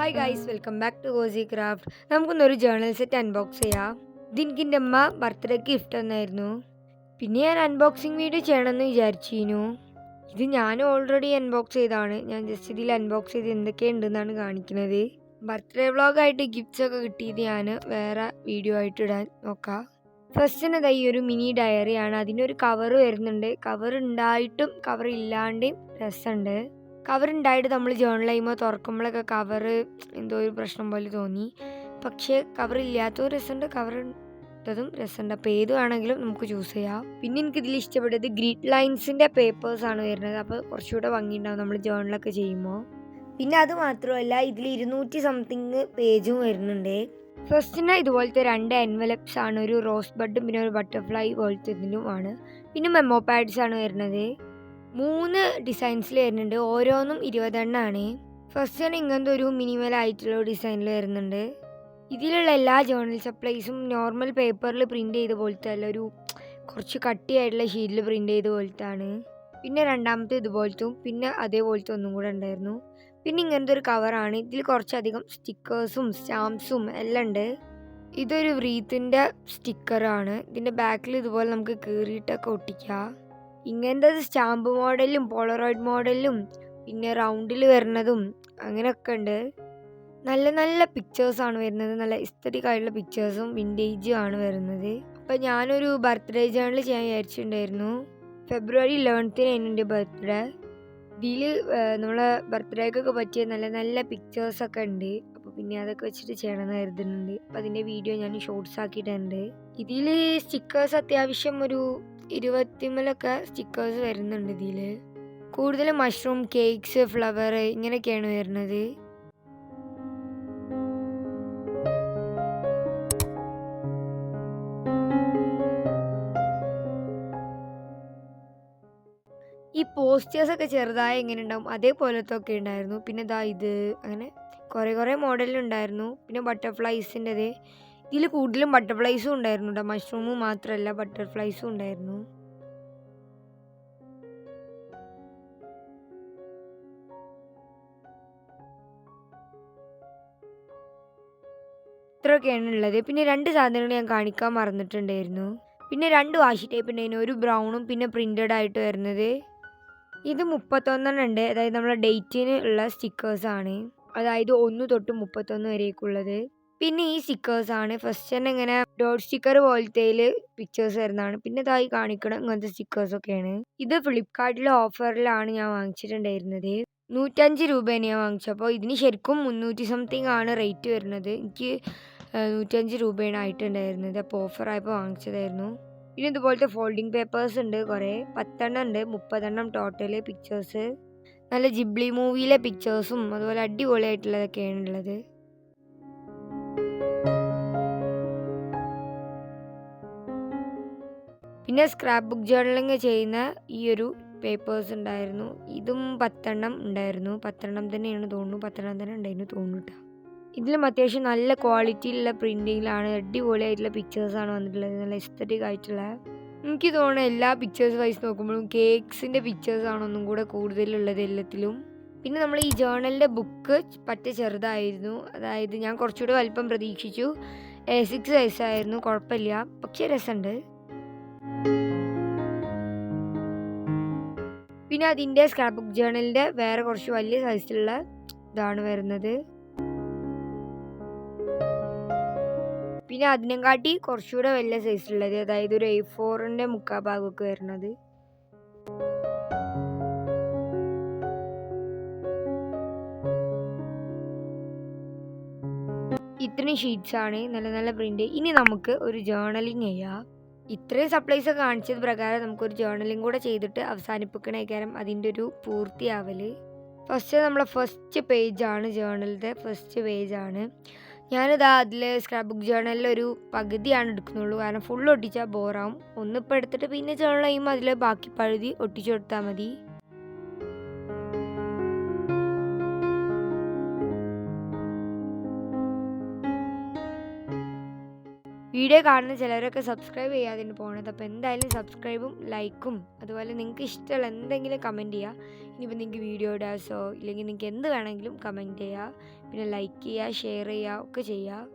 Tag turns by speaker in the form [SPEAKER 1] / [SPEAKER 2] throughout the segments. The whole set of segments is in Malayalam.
[SPEAKER 1] Hi guys, welcome back to Cozy Craft. നമുക്കൊന്നൊരു ജേർണൽ സെറ്റ് അൺബോക്സ് ചെയ്യാം. ഇതെനിക്ക് എൻ്റെ അമ്മ ബർത്ത്ഡേക്ക് ഗിഫ്റ്റ് തന്നായിരുന്നു. പിന്നെ ഞാൻ അൺബോക്സിങ് വീഡിയോ ചെയ്യണമെന്ന് വിചാരിച്ചിരുന്നു. ഇത് ഞാൻ ഓൾറെഡി അൺബോക്സ് ചെയ്തതാണ്. ഞാൻ ജസ്റ്റ് ഇതിൽ അൺബോക്സ് ചെയ്ത് എന്തൊക്കെയുണ്ടെന്നാണ് കാണിക്കുന്നത്. ബർത്ത്ഡേ വ്ളോഗായിട്ട് ഗിഫ്റ്റ്സ് ഒക്കെ കിട്ടിയത് ഞാൻ വേറെ വീഡിയോ ആയിട്ട് ഇടാൻ നോക്കാം. ഫസ്റ്റിന് ഈ ഒരു മിനി ഡയറിയാണ്. അതിനൊരു കവർ വരുന്നുണ്ട്. കവർ ഉണ്ടായിട്ടും കവർ ഇല്ലാണ്ടും രസമുണ്ട്. കവർ ഉണ്ടായിട്ട് നമ്മൾ ജേർണൽ ചെയ്യുമ്പോൾ തുറക്കുമ്പോഴൊക്കെ കവർ എന്തോ ഒരു പ്രശ്നം പോലെ തോന്നി. പക്ഷേ കവർ ഇല്ലാത്തതും രസമുണ്ട്, കവർ ഇട്ടതും രസമുണ്ട്. അപ്പോൾ ഏത് വേണമെങ്കിലും നമുക്ക് ചൂസ് ചെയ്യാം. പിന്നെ എനിക്കിതിൽ ഇഷ്ടപ്പെട്ടത് ഗ്രിഡ് ലൈൻസിൻ്റെ പേപ്പേഴ്സാണ് വരുന്നത്. അപ്പോൾ കുറച്ചുകൂടെ ഭംഗിയുണ്ടാവും നമ്മൾ ജേർണലൊക്കെ ചെയ്യുമ്പോൾ. പിന്നെ അത് മാത്രമല്ല, ഇതിൽ 200 സംതിങ് പേജും വരുന്നുണ്ട്. ഫസ്റ്റിന് ഇതുപോലത്തെ 2 എൻവലപ്സ് ആണ്. ഒരു റോസ് ബഡും പിന്നെ ഒരു ബട്ടർഫ്ലൈ പോലത്തെ ഇതിനുമാണ്. പിന്നെ മെമ്മോ പാഡ്സ് ആണ് വരുന്നത്. 3 ഡിസൈൻസിൽ വരുന്നുണ്ട്. ഓരോന്നും 20 എണ്ണമാണ്. ഫസ്റ്റ് തന്നെ ഇങ്ങനത്തെ ഒരു മിനിമൽ ആയിട്ടുള്ള ഡിസൈനിൽ വരുന്നുണ്ട്. ഇതിലുള്ള എല്ലാ ജേർണൽ സപ്ലൈസും നോർമൽ പേപ്പറിൽ പ്രിൻ്റ് ചെയ്ത പോലത്തെ അല്ല, ഒരു കുറച്ച് കട്ടിയായിട്ടുള്ള ഷീറ്റിൽ പ്രിൻ്റ് ചെയ്ത പോലത്തെ ആണ്. പിന്നെ രണ്ടാമത്തെ ഇതുപോലത്തും പിന്നെ അതേപോലത്തെ ഒന്നും കൂടെ ഉണ്ടായിരുന്നു. പിന്നെ ഇങ്ങനത്തെ ഒരു കവറാണ്. ഇതിൽ കുറച്ചധികം സ്റ്റിക്കേഴ്സും സ്റ്റാമ്പ്സും എല്ലാം ഉണ്ട്. ഇതൊരു വ്രീത്തിൻ്റെ സ്റ്റിക്കറാണ്. ഇതിൻ്റെ ബാക്കിൽ ഇതുപോലെ നമുക്ക് കീറിയിട്ടൊക്കെ ഒട്ടിക്കാം. ഇങ്ങനത്തെ സ്റ്റാമ്പ് മോഡലും പോളറോയിഡ് മോഡലും പിന്നെ റൗണ്ടിൽ വരുന്നതും അങ്ങനെയൊക്കെ ഉണ്ട്. നല്ല നല്ല പിക്ചേഴ്സാണ് വരുന്നത്. നല്ല എസ്തറ്റിക് ആയിട്ടുള്ള പിക്ചേഴ്സും വിൻറ്റേജും ആണ് വരുന്നത്. അപ്പം ഞാനൊരു ബർത്ത്ഡേ ജേർണൽ ചെയ്യാൻ വിചാരിച്ചിട്ടുണ്ടായിരുന്നു. February 11th എൻ്റെ ബർത്ത്ഡേ. ഇതിൽ നമ്മളെ ബർത്ത്ഡേക്കൊക്കെ പറ്റിയ നല്ല നല്ല പിക്ചേഴ്സൊക്കെ ഉണ്ട്. അപ്പോൾ പിന്നെ അതൊക്കെ വെച്ചിട്ട് ചെയ്യണമെന്ന് കരുതുന്നുണ്ട്. അപ്പോൾ അതിൻ്റെ വീഡിയോ ഞാൻ ഷോർട്സ് ആക്കിയിട്ടുണ്ട്. ഇതിൽ സ്റ്റിക്കേഴ്സ് അത്യാവശ്യം ഒരു 20 സ്റ്റിക്കേഴ്സ് വരുന്നുണ്ട്. ഇതിൽ കൂടുതലും മഷ്റൂം, കേക്ക്സ്, ഫ്ലവർ ഇങ്ങനെയൊക്കെയാണ് വരുന്നത്. ഈ പോസ്റ്റേഴ്സൊക്കെ ചെറുതായി എങ്ങനെ ഉണ്ടാവും അതേപോലത്തെ ഒക്കെ ഉണ്ടായിരുന്നു. പിന്നെ ഇത് അങ്ങനെ കുറേ മോഡലുണ്ടായിരുന്നു. പിന്നെ ബട്ടർഫ്ലൈസിൻ്റെത്. ഇതിൽ കൂടുതലും ബട്ടർഫ്ലൈസും ഉണ്ടായിരുന്നു കേട്ടോ. മഷ്റൂമും മാത്രമല്ല, ബട്ടർഫ്ലൈസും ഉണ്ടായിരുന്നു. ഇത്രയൊക്കെയാണ് ഉള്ളത്. പിന്നെ 2 സാധനങ്ങൾ ഞാൻ കാണിക്കാൻ മറന്നിട്ടുണ്ടായിരുന്നു. പിന്നെ 2 വാഷി ടൈപ്പ് ഉണ്ടായിരുന്നു. ഒരു ബ്രൗണും പിന്നെ പ്രിൻ്റഡ് ആയിട്ട് വരുന്നത്. ഇത് 31 ഉണ്ട്. അതായത് നമ്മളെ ഡേറ്റിന് ഉള്ള സ്റ്റിക്കേഴ്സാണ്. അതായത് 1 തൊട്ട് 31 വരേക്കുള്ളത്. പിന്നെ ഈ സ്റ്റിക്കേഴ്സാണ്. ഫസ്റ്റ് തന്നെ ഇങ്ങനെ ഡോട്ട് സ്റ്റിക്കർ പോലത്തേൽ പിക്ചേഴ്സ് വരുന്നതാണ്. പിന്നെ ഇതായി കാണിക്കണം ഇങ്ങനത്തെ സ്റ്റിക്കേഴ്സൊക്കെയാണ്. ഇത് ഫ്ലിപ്കാർട്ടിലെ ഓഫറിലാണ് ഞാൻ വാങ്ങിച്ചിട്ടുണ്ടായിരുന്നത്. 105 രൂപയാണ് ഞാൻ വാങ്ങിച്ചപ്പോൾ. ഇതിന് ശരിക്കും 300 സംതിങ് ആണ് റേറ്റ് വരുന്നത്. എനിക്ക് 105 രൂപയാണ് ആയിട്ടുണ്ടായിരുന്നത്. അപ്പോൾ ഓഫറായപ്പോൾ വാങ്ങിച്ചതായിരുന്നു. പിന്നെ ഇതുപോലത്തെ ഫോൾഡിങ് പേപ്പേഴ്സ് ഉണ്ട് കുറേ. 10 എണ്ണം ഉണ്ട്. 30 എണ്ണം ടോട്ടൽ പിക്ചേഴ്സ്. നല്ല ജിബ്ലി മൂവിയിലെ പിക്ചേഴ്സും അതുപോലെ അടിപൊളിയായിട്ടുള്ളതൊക്കെയാണ് ഉള്ളത്. പിന്നെ സ്ക്രാപ്പ് ബുക്ക് ജേർണലിങ് ചെയ്യുന്ന ഈ ഒരു പേപ്പേഴ്സ് ഉണ്ടായിരുന്നു. ഇതും 10 എണ്ണം ഉണ്ടായിരുന്നു. 10 എണ്ണം തന്നെയാണ് തോന്നുന്നു. 10 എണ്ണം തന്നെ ഉണ്ടായിരുന്നു തോന്നുന്നു. ഇതിലും അത്യാവശ്യം നല്ല ക്വാളിറ്റിയിലുള്ള പ്രിൻറ്റിങ്ങിലാണ്. അടിപൊളിയായിട്ടുള്ള പിക്ചേഴ്സാണ് വന്നിട്ടുള്ളത്. നല്ല എസ്തറ്റിക് ആയിട്ടുള്ള. എനിക്ക് തോന്നുന്നു എല്ലാ പിക്ചേഴ്സ് വൈസ് നോക്കുമ്പോഴും കേക്ക്സിൻ്റെ പിക്ചേഴ്സാണ് ഒന്നും കൂടെ കൂടുതലുള്ളത് എല്ലാത്തിലും. പിന്നെ നമ്മൾ ഈ ജേർണലിൻ്റെ ബുക്ക് പറ്റേ ചെറുതായിരുന്നു. അതായത് ഞാൻ കുറച്ചുകൂടെ വലിപ്പം പ്രതീക്ഷിച്ചു. A6 സൈസായിരുന്നു. കുഴപ്പമില്ല, പക്ഷേ രസമുണ്ട്. പിന്നെ അതിൻ്റെ സ്ക്രാപ്പ് ബുക്ക് ജേർണലിൻ്റെ വേറെ കുറച്ച് വലിയ സൈസിലുള്ള ഇതാണ് വരുന്നത്. പിന്നെ അതിനെക്കാട്ടി കുറച്ചുകൂടെ വലിയ സൈസിലുള്ളത്, അതായത് ഒരു A4ൻ്റെ മുക്കാൽ ഭാഗമൊക്കെ വരുന്നത്. ഇത്രയും ഷീറ്റ്സാണ്. നല്ല നല്ല പ്രിൻ്റ്. ഇനി നമുക്ക് ഒരു ജേർണലിങ് ചെയ്യാം. ഇത്രയും സപ്ലൈസൊക്കെ കാണിച്ചത് പ്രകാരം നമുക്കൊരു ജേർണലിങ് കൂടെ ചെയ്തിട്ട് അവസാനിപ്പിക്കണേക്കാരം അതിൻ്റെ ഒരു പൂർത്തിയാവൽ. നമ്മളെ ഫസ്റ്റ് പേജാണ് ജേർണലിൻ്റെ ഫസ്റ്റ് പേജാണ്. അതിൽ സ്ക്രാപ്പ് ബുക്ക് ജേർണലിൽ ഒരു പകുതിയാണ് എടുക്കുന്നുള്ളൂ. കാരണം ഫുൾ ഒട്ടിച്ചാൽ ബോറാവും. ഒന്നിപ്പോൾ എടുത്തിട്ട് പിന്നെ ജേർണൽ ചെയ്യുമ്പോൾ അതിൽ ബാക്കി പകുതി ഒട്ടിച്ചു കൊടുത്താൽ മതി. വീഡിയോ കാണുന്ന ചിലരൊക്കെ സബ്സ്ക്രൈബ് ചെയ്യാതെ പോകണത്. അപ്പോൾ എന്തായാലും സബ്സ്ക്രൈബും ലൈക്കും അതുപോലെ നിങ്ങൾക്ക് ഇഷ്ടമുള്ള എന്തെങ്കിലും കമൻറ്റ് ചെയ്യുക. ഇനിയിപ്പോൾ നിങ്ങൾക്ക് വീഡിയോ ഇടാസോ ഇല്ലെങ്കിൽ നിങ്ങൾക്ക് എന്ത് വേണമെങ്കിലും കമൻറ്റ് ചെയ്യുക. പിന്നെ ലൈക്ക് ചെയ്യുക, ഷെയർ ചെയ്യുക ഒക്കെ ചെയ്യുക.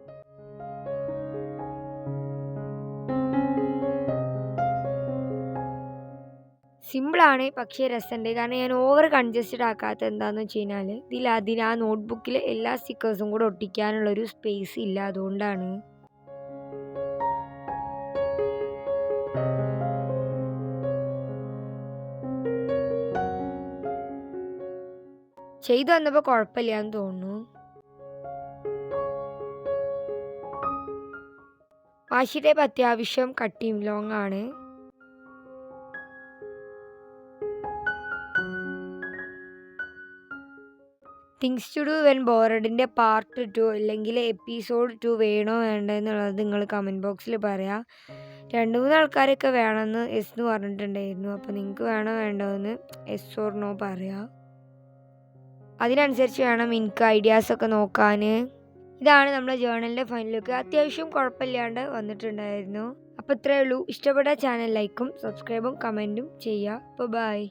[SPEAKER 1] സിമ്പിളാണ്, പക്ഷേ രസമുണ്ട്. കാരണം ഞാൻ ഓവർ കൺജസ്റ്റഡ് ആക്കാത്തത് എന്താണെന്ന് വെച്ച് കഴിഞ്ഞാൽ ആ നോട്ട്ബുക്കിൽ എല്ലാ സ്റ്റിക്കേഴ്സും കൂടെ ഒട്ടിക്കാനുള്ളൊരു സ്പേസ് ഇല്ല, അതുകൊണ്ടാണ്. ചെയ്തു വന്നപ്പോൾ കുഴപ്പമില്ലാന്ന് തോന്നുന്നു. വാശി ടേപ്പ് അത്യാവശ്യം കട്ടിയും ലോങ് ആണ്. തിങ്സ് ടു ഡു വെൻ ബോറഡിൻ്റെ പാർട്ട് 2 അല്ലെങ്കിൽ എപ്പിസോഡ് 2 വേണോ വേണ്ടെന്നുള്ളത് നിങ്ങൾ കമൻറ്റ് ബോക്സിൽ പറയാം. 2-3 ആൾക്കാരൊക്കെ വേണമെന്ന് എസ് എന്ന് പറഞ്ഞിട്ടുണ്ടായിരുന്നു. അപ്പോൾ നിങ്ങൾക്ക് വേണോ വേണ്ടോ എന്ന് എസ് ഓർ നോ പറയാം. അതിനനുസരിച്ച് വേണം എനിക്ക് ഐഡിയാസൊക്കെ നോക്കാൻ. ഇതാണ് നമ്മുടെ ജേർണലിൻ്റെ ഫൈനൽ ലുക്ക്. അത്യാവശ്യം കുഴപ്പമില്ലാണ്ട് വന്നിട്ടുണ്ടായിരുന്നു. അപ്പോൾ ഇത്രയേ ഉള്ളൂ. ഇഷ്ടപ്പെട്ട ചാനൽ ലൈക്കും സബ്സ്ക്രൈബും കമൻറ്റും ചെയ്യുക. അപ്പോൾ ബൈ.